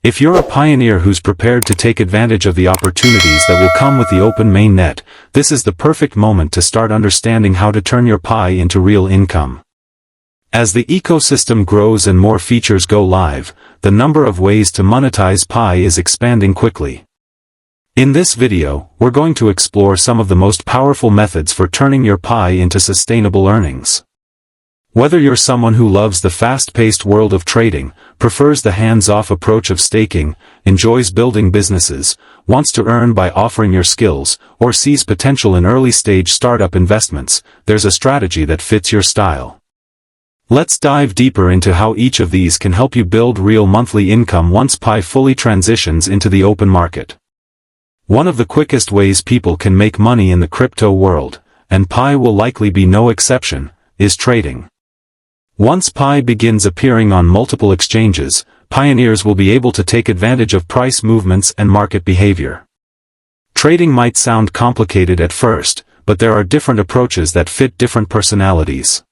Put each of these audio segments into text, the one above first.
If you're a pioneer who's prepared to take advantage of the opportunities that will come with the open mainnet, this is the perfect moment to start understanding how to turn your Pi into real income. As the ecosystem grows and more features go live, the number of ways to monetize Pi is expanding quickly. In this video, we're going to explore some of the most powerful methods for turning your Pi into sustainable earnings. Whether you're someone who loves the fast-paced world of trading, prefers the hands-off approach of staking, enjoys building businesses, wants to earn by offering your skills, or sees potential in early-stage startup investments, there's a strategy that fits your style. Let's dive deeper into how each of these can help you build real monthly income once Pi fully transitions into the open market. One of the quickest ways people can make money in the crypto world, and Pi will likely be no exception, is trading. Once Pi begins appearing on multiple exchanges, pioneers will be able to take advantage of price movements and market behavior. Trading might sound complicated at first, but there are different approaches that fit different personalities.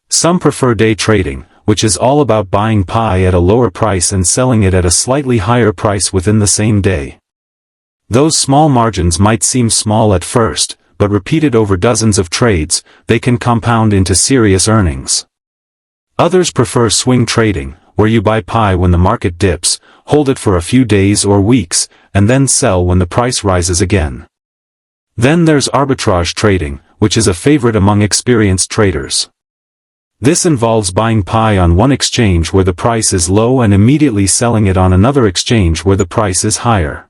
Some prefer day trading, which is all about buying Pi at a lower price and selling it at a slightly higher price within the same day. Those small margins might seem small at first, but repeated over dozens of trades, they can compound into serious earnings. Others prefer swing trading, where you buy Pi when the market dips, hold it for a few days or weeks, and then sell when the price rises again. Then there's arbitrage trading, which is a favorite among experienced traders. This involves buying Pi on one exchange where the price is low and immediately selling it on another exchange where the price is higher.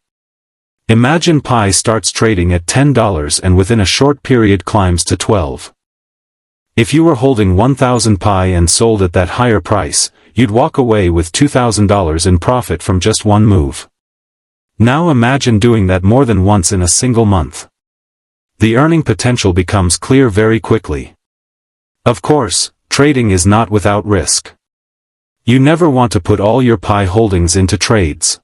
Imagine Pi starts trading at $10 and within a short period climbs to $12. If you were holding 1,000 Pi and sold at that higher price, you'd walk away with $2,000 in profit from just one move. Now imagine doing that more than once in a single month. The earning potential becomes clear very quickly. Of course, trading is not without risk. You never want to put all your Pi holdings into trades.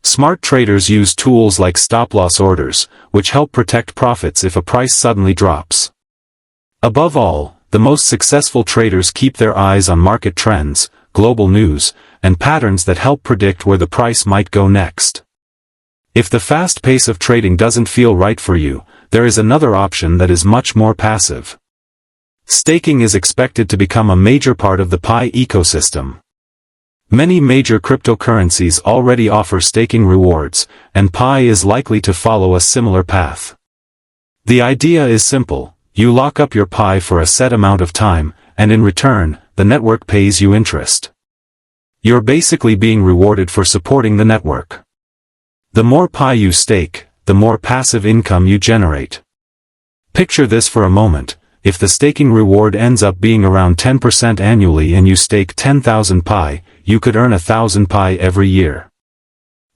Smart traders use tools like stop-loss orders, which help protect profits if a price suddenly drops. Above all, the most successful traders keep their eyes on market trends, global news, and patterns that help predict where the price might go next. If the fast pace of trading doesn't feel right for you, there is another option that is much more passive. Staking is expected to become a major part of the Pi ecosystem. Many major cryptocurrencies already offer staking rewards, and Pi is likely to follow a similar path. The idea is simple. You lock up your Pi for a set amount of time, and in return, the network pays you interest. You're basically being rewarded for supporting the network. The more Pi you stake, the more passive income you generate. Picture this for a moment. If the staking reward ends up being around 10% annually and you stake 10,000 Pi, you could earn 1,000 Pi every year.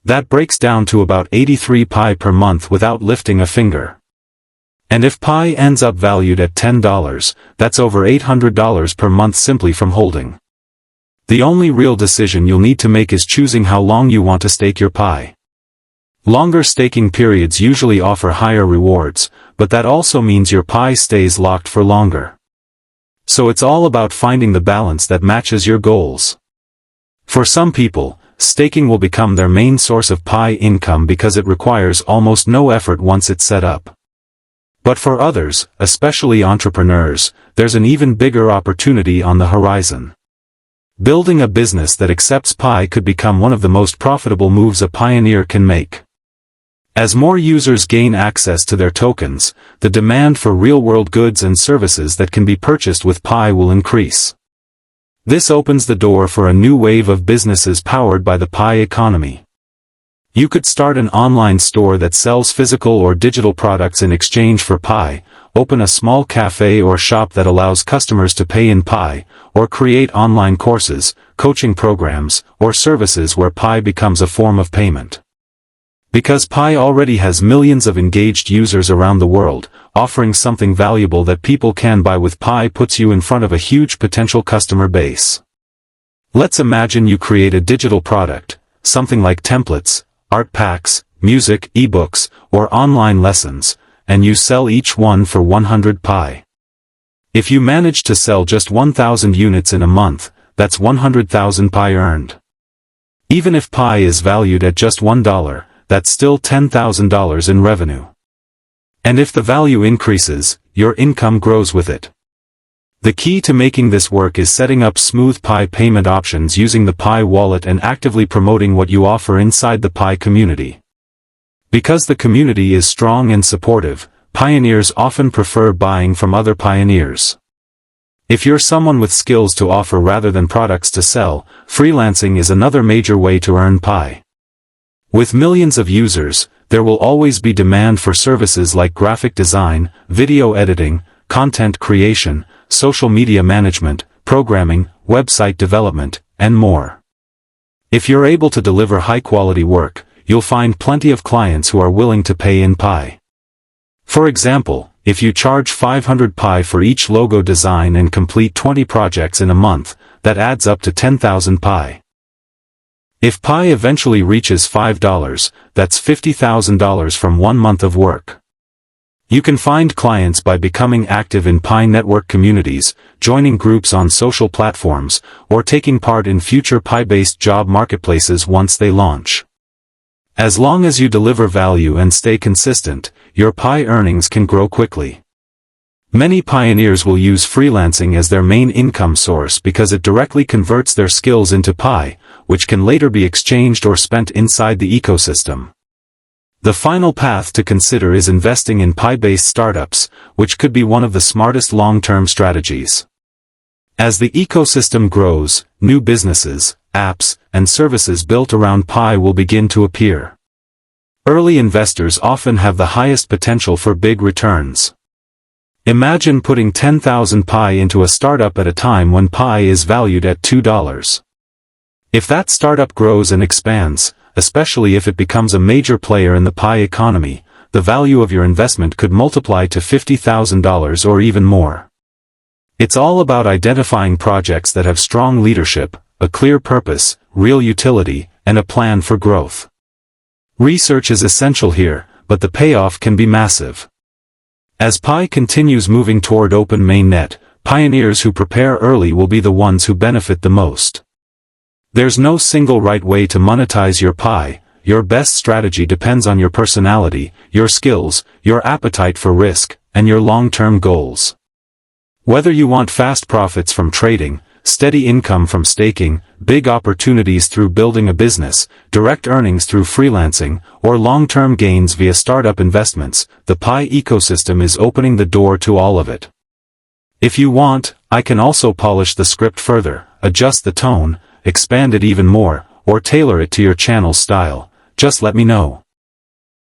That breaks down to about 83 Pi per month without lifting a finger. And if Pi ends up valued at $10, that's over $800 per month simply from holding. The only real decision you'll need to make is choosing how long you want to stake your Pi. Longer staking periods usually offer higher rewards, but that also means your Pi stays locked for longer. So it's all about finding the balance that matches your goals. For some people, staking will become their main source of Pi income because it requires almost no effort once it's set up. But for others, especially entrepreneurs, there's an even bigger opportunity on the horizon. Building a business that accepts Pi could become one of the most profitable moves a pioneer can make. As more users gain access to their tokens, the demand for real-world goods and services that can be purchased with Pi will increase. This opens the door for a new wave of businesses powered by the Pi economy. You could start an online store that sells physical or digital products in exchange for Pi, open a small cafe or shop that allows customers to pay in Pi, or create online courses, coaching programs, or services where Pi becomes a form of payment. Because Pi already has millions of engaged users around the world, offering something valuable that people can buy with Pi puts you in front of a huge potential customer base. Let's imagine you create a digital product, something like templates, art packs, music, ebooks, or online lessons, and you sell each one for 100 Pi. If you manage to sell just 1,000 units in a month, that's 100,000 Pi earned. Even if Pi is valued at just $1, that's still $10,000 in revenue. And if the value increases, your income grows with it. The key to making this work is setting up smooth Pi payment options using the Pi wallet and actively promoting what you offer inside the Pi community. Because the community is strong and supportive, pioneers often prefer buying from other pioneers. If you're someone with skills to offer rather than products to sell, freelancing is another major way to earn Pi. With millions of users, there will always be demand for services like graphic design, video editing, content creation, social media management, programming, website development, and more. If you're able to deliver high-quality work, you'll find plenty of clients who are willing to pay in Pi. For example, if you charge 500 Pi for each logo design and complete 20 projects in a month, that adds up to 10,000 Pi. If Pi eventually reaches $5, that's $50,000 from 1 month of work. You can find clients by becoming active in Pi network communities, joining groups on social platforms, or taking part in future Pi-based job marketplaces once they launch. As long as you deliver value and stay consistent, your Pi earnings can grow quickly. Many pioneers will use freelancing as their main income source because it directly converts their skills into Pi, which can later be exchanged or spent inside the ecosystem. The final path to consider is investing in Pi-based startups, which could be one of the smartest long-term strategies. As the ecosystem grows, new businesses, apps, and services built around Pi will begin to appear. Early investors often have the highest potential for big returns. Imagine putting 10,000 Pi into a startup at a time when Pi is valued at $2. If that startup grows and expands, especially if it becomes a major player in the Pi economy, the value of your investment could multiply to $50,000 or even more. It's all about identifying projects that have strong leadership, a clear purpose, real utility, and a plan for growth. Research is essential here, but the payoff can be massive. As Pi continues moving toward open mainnet, pioneers who prepare early will be the ones who benefit the most. There's no single right way to monetize your Pi. Your best strategy depends on your personality, your skills, your appetite for risk, and your long-term goals. Whether you want fast profits from trading, steady income from staking, big opportunities through building a business, direct earnings through freelancing, or long-term gains via startup investments, the Pi ecosystem is opening the door to all of it. If you want, I can also polish the script further, adjust the tone, expand it even more, or tailor it to your channel's style. Just let me know.